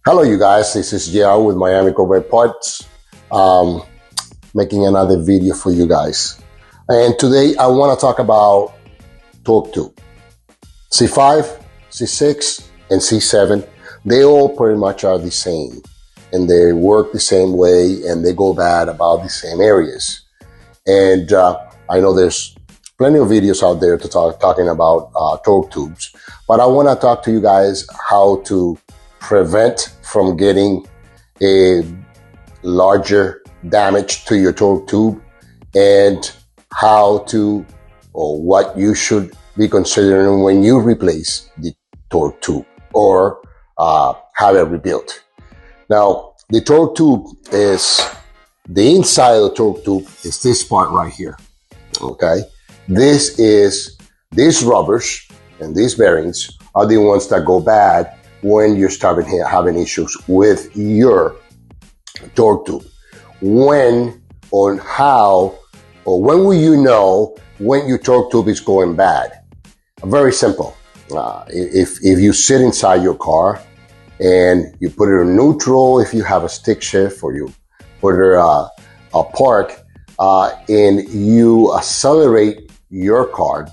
Hello, you guys. This is JR with Miami Corvette Parts, making another video for you guys. And today I want to talk about torque tube. C5, C6, and C7, they all pretty much are the same. And they work the same way, and they go bad about the same areas. And I know there's plenty of videos out there to talking about torque tubes, but I want to talk to you guys how to prevent from getting a larger damage to your torque tube, and how to, or what you should be considering when you replace the torque tube or have it rebuilt. Now, the torque tube is, the inside of the torque tube is this part right here, okay? These rubbers and these bearings are the ones that go bad when you start having issues with your torque tube. When or how, or when will you know when your torque tube is going bad? Very simple. If you sit inside your car and you put it in neutral, if you have a stick shift, or you put it a park, and you accelerate your car,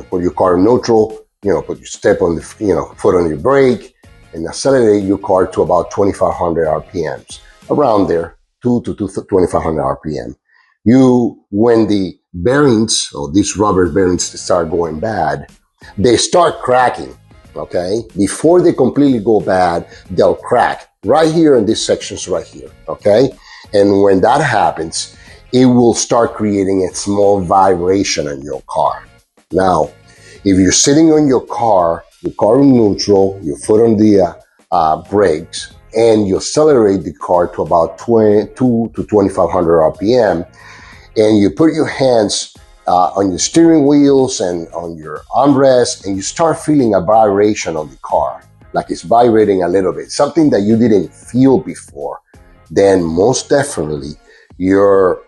put your car in neutral, put your step on the, foot on your brake, and accelerate your car to about 2,500 RPMs, around there, 2,500 RPM. When the bearings, or these rubber bearings start going bad, they start cracking, okay? Before they completely go bad, they'll crack right here in these sections right here, okay? And when that happens, it will start creating a small vibration in your car. Now, if you're sitting on your car in neutral, your foot on the brakes, and you accelerate the car to about 2 to 2,500 RPM, and you put your hands on your steering wheels and on your armrest, and you start feeling a vibration on the car, like it's vibrating a little bit, something that you didn't feel before, then most definitely your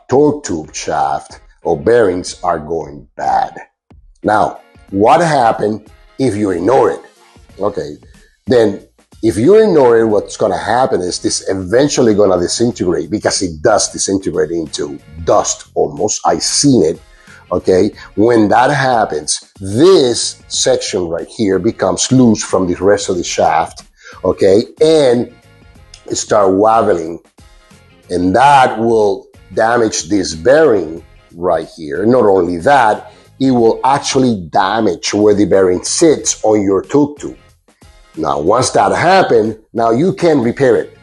torque tube shaft or bearings are going bad. Now, what happened if you ignore it? Okay, then if you ignore it, what's going to happen is this eventually going to disintegrate, because it does disintegrate into dust almost. I've seen it, okay? When that happens, this section right here becomes loose from the rest of the shaft, okay? And it start wobbling, and that will damage this bearing right here. Not only that, it will actually damage where the bearing sits on your torque tube. Now, once that happened, now you can repair it,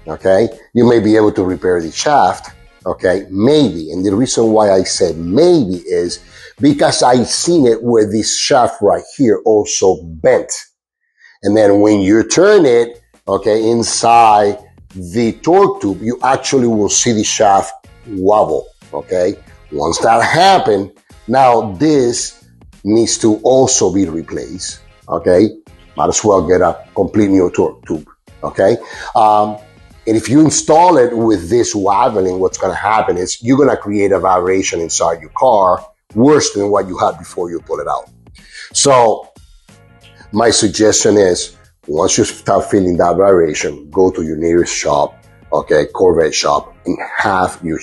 okay? You may be able to repair the shaft, okay? Maybe. And the reason why I said maybe is because I've seen it where this shaft right here also bent. And then when you turn it, okay, inside the torque tube, you actually will see the shaft wobble, okay? Once that happened, now this needs to also be replaced, okay? Might as well get a complete new torque tube, okay? And if you install it with this wobbling, what's gonna happen is you're gonna create a vibration inside your car worse than what you had before you pull it out. So my suggestion is, once you start feeling that vibration, go to your nearest shop, okay, Corvette shop, and have your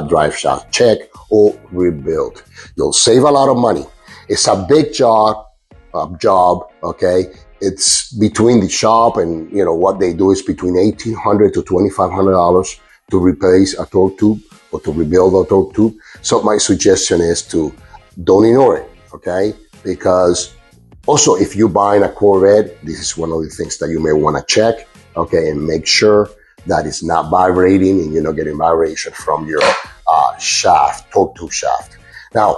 drive shaft checked or rebuilt. You'll save a lot of money. It's a big job, okay? It's between the shop and, what they do is between $1,800 to $2,500 to replace a torque tube or to rebuild a torque tube. So my suggestion is to don't ignore it, okay? Because also, if you're buying a Corvette, this is one of the things that you may want to check, okay, and make sure that it's not vibrating and you're not getting vibration from your shaft, torque tube shaft. Now,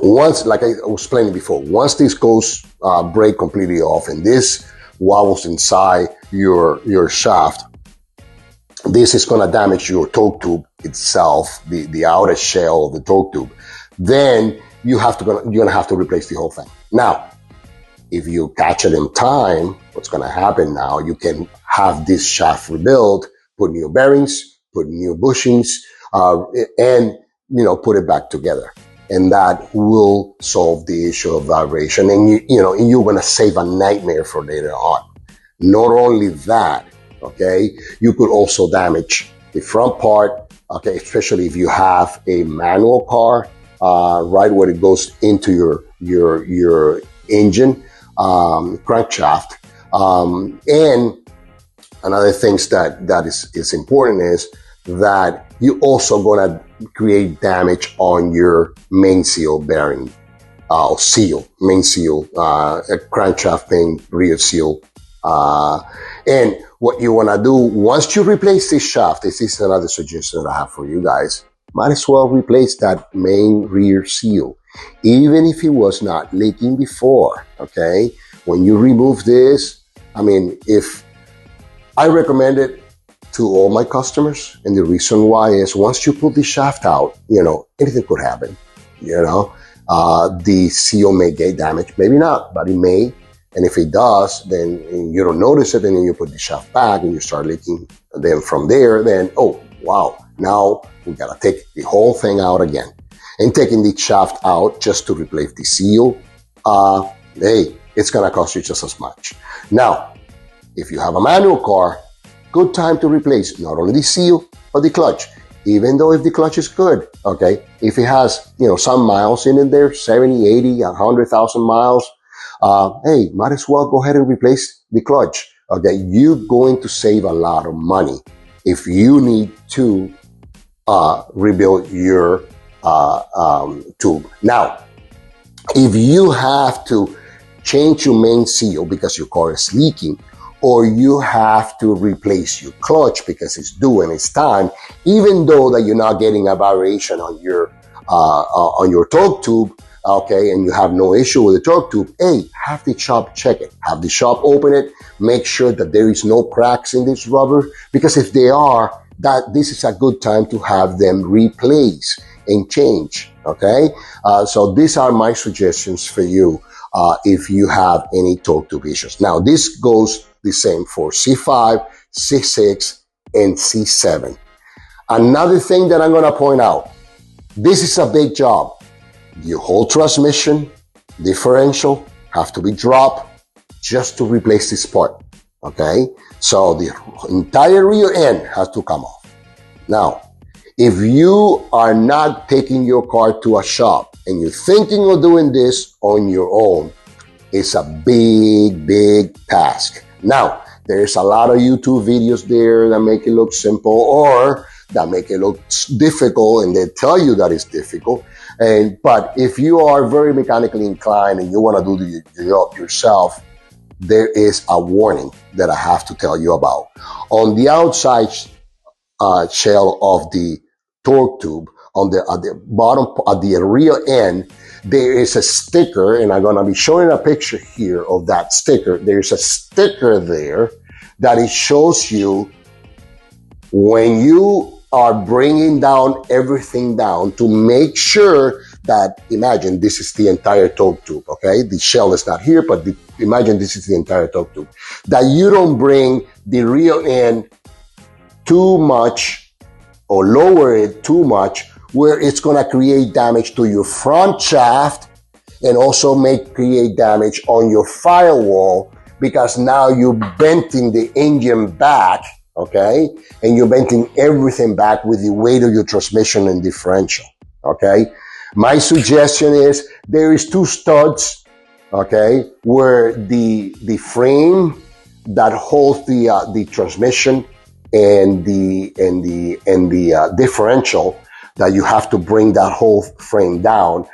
once, like I was explaining before, once this goes break completely off and this wobbles inside your shaft, this is going to damage your torque tube itself, the outer shell of the torque tube. Then you're going to have to replace the whole thing. Now, if you catch it in time, what's going to happen now, you can have this shaft rebuilt, put new bearings, put new bushings, and, put it back together. and that will solve the issue of vibration, and you're going to save a nightmare for later on. Not only that, okay, you could also damage the front part, okay, especially if you have a manual car, right where it goes into your engine crankshaft. And another things that is important is that you also gonna create damage on your main seal bearing, main seal, crankshaft main rear seal. And what you want to do once you replace this shaft, this is another suggestion that I have for you guys, might as well replace that main rear seal, even if it was not leaking before. Okay, when you remove this, I mean, if I recommend it to all my customers, and the reason why is once you pull the shaft out, anything could happen. The seal may get damaged, maybe not, but it may. And if it does, then you don't notice it, and then you put the shaft back and you start leaking. Then from there, oh, wow, now we gotta take the whole thing out again. And taking the shaft out just to replace the seal, hey, it's gonna cost you just as much. Now, if you have a manual car, good time to replace not only the seal, but the clutch. Even though if the clutch is good, okay, if it has, some miles in it there, 70, 80, 100,000 miles, hey, might as well go ahead and replace the clutch. Okay, you're going to save a lot of money if you need to rebuild your tube. Now, if you have to change your main seal because your car is leaking, or you have to replace your clutch because it's due and it's time, even though that you're not getting a variation on your torque tube, okay, and you have no issue with the torque tube, hey, have the shop check it. Have the shop open it. Make sure that there is no cracks in this rubber, because if they are, this is a good time to have them replace and change, okay? So these are my suggestions for you if you have any torque tube issues. Now, this goes the same for C5, C6, and C7. Another thing that I'm going to point out, this is a big job. Your whole transmission, differential have to be dropped just to replace this part, okay? So the entire rear end has to come off. Now, if you are not taking your car to a shop and you're thinking of doing this on your own, it's a big, big task. Now, there's a lot of YouTube videos there that make it look simple or that make it look difficult, and they tell you that it's difficult. But if you are very mechanically inclined and you want to do the job yourself, there is a warning that I have to tell you about. On the outside shell of the torque tube, at the bottom, at the rear end, there is a sticker, and I'm going to be showing a picture here of that sticker. There's a sticker there that it shows you when you are bringing down everything down to make sure that, imagine this is the entire torque tube, okay? The shell is not here, but imagine this is the entire torque tube. That you don't bring the rear end too much or lower it too much, where it's going to create damage to your front shaft and also create damage on your firewall, because now you're bending the engine back, okay? And you're bending everything back with the weight of your transmission and differential, okay? My suggestion is there is two studs, okay, where the frame that holds the transmission and the differential, that you have to bring that whole frame down.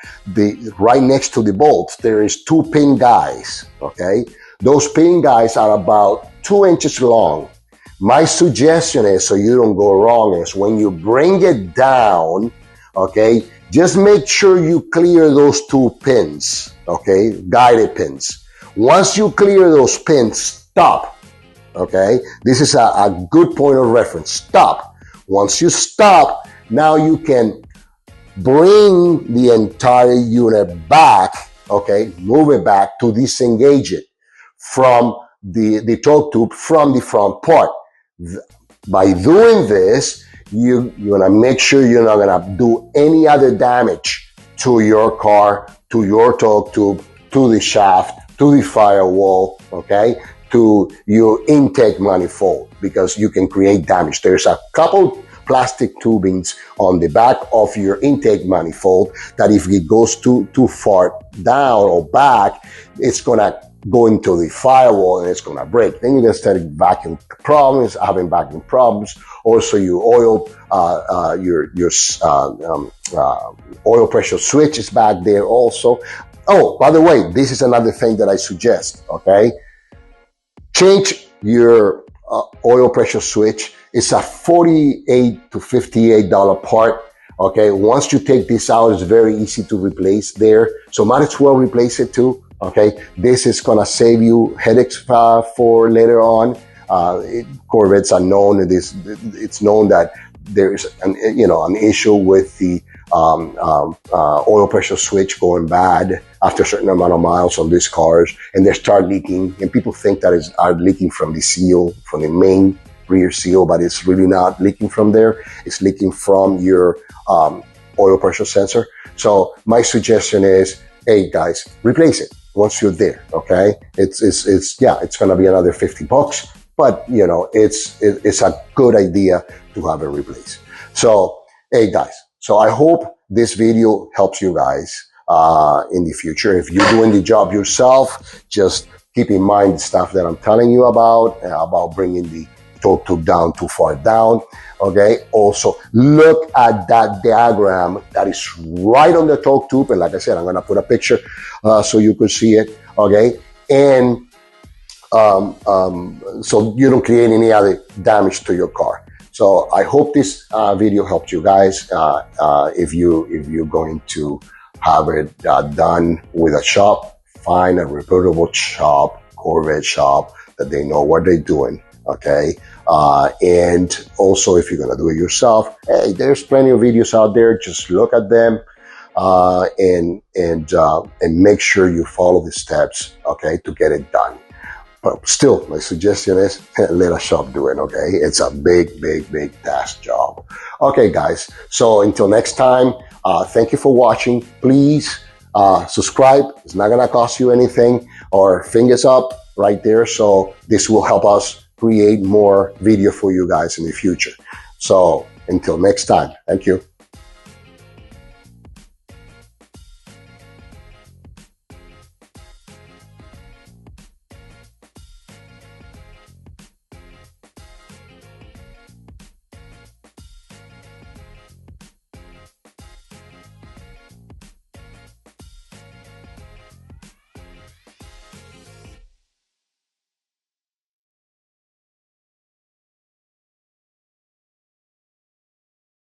Right next to the bolts, there is two pin guys, okay? Those pin guys are about 2 inches long. My suggestion is, so you don't go wrong, is when you bring it down, okay, just make sure you clear those two pins, okay, guided pins. Once you clear those pins, stop, okay? This is a good point of reference. Stop. Once you stop, now you can bring the entire unit back, okay, move it back to disengage it from the torque tube from the front part. By doing this, you're going to make sure you're not going to do any other damage to your car, to your torque tube, to the shaft, to the firewall, okay, to your intake manifold, because you can create damage. There's a couple plastic tubings on the back of your intake manifold that if it goes too far down or back, it's gonna go into the firewall and it's gonna break. Then you're gonna start having vacuum problems. Also, your oil, oil pressure switch is back there also. Oh, by the way, this is another thing that I suggest, okay? Change your oil pressure switch. It's a $48 to $58 part, okay? Once you take this out, it's very easy to replace there. So might as well replace it too, okay? This is gonna save you headaches for later on. Corvettes are known, it's known that there is an issue with the oil pressure switch going bad after a certain amount of miles on these cars, and they start leaking, and people think that it's leaking from the seal, from the main rear seal, but it's really not leaking from there. It's leaking from your oil pressure sensor. So my suggestion is, hey guys, replace it once you're there, okay? It's gonna be another $50, but it's a good idea to have it replaced. So hey guys, so I hope this video helps you guys in the future. If you're doing the job yourself, just keep in mind the stuff that I'm telling you about bringing the torque tube down too far down, okay? Also, look at that diagram that is right on the torque tube, and like I said, I'm gonna put a picture so you can see it, okay? And so you don't create any other damage to your car. So I hope this video helped you guys. If you're going to have it done with a shop, find a reputable shop, Corvette shop, that they know what they're doing, okay? And also, if you're gonna do it yourself, hey, there's plenty of videos out there. Just look at them and make sure you follow the steps, okay, to get it done. But still, my suggestion is let a shop do it, okay? It's a big task job. Okay, guys, so until next time, thank you for watching. Please subscribe. It's not gonna cost you anything, or fingers up right there. So this will help us create more video for you guys in the future. So until next time, thank you.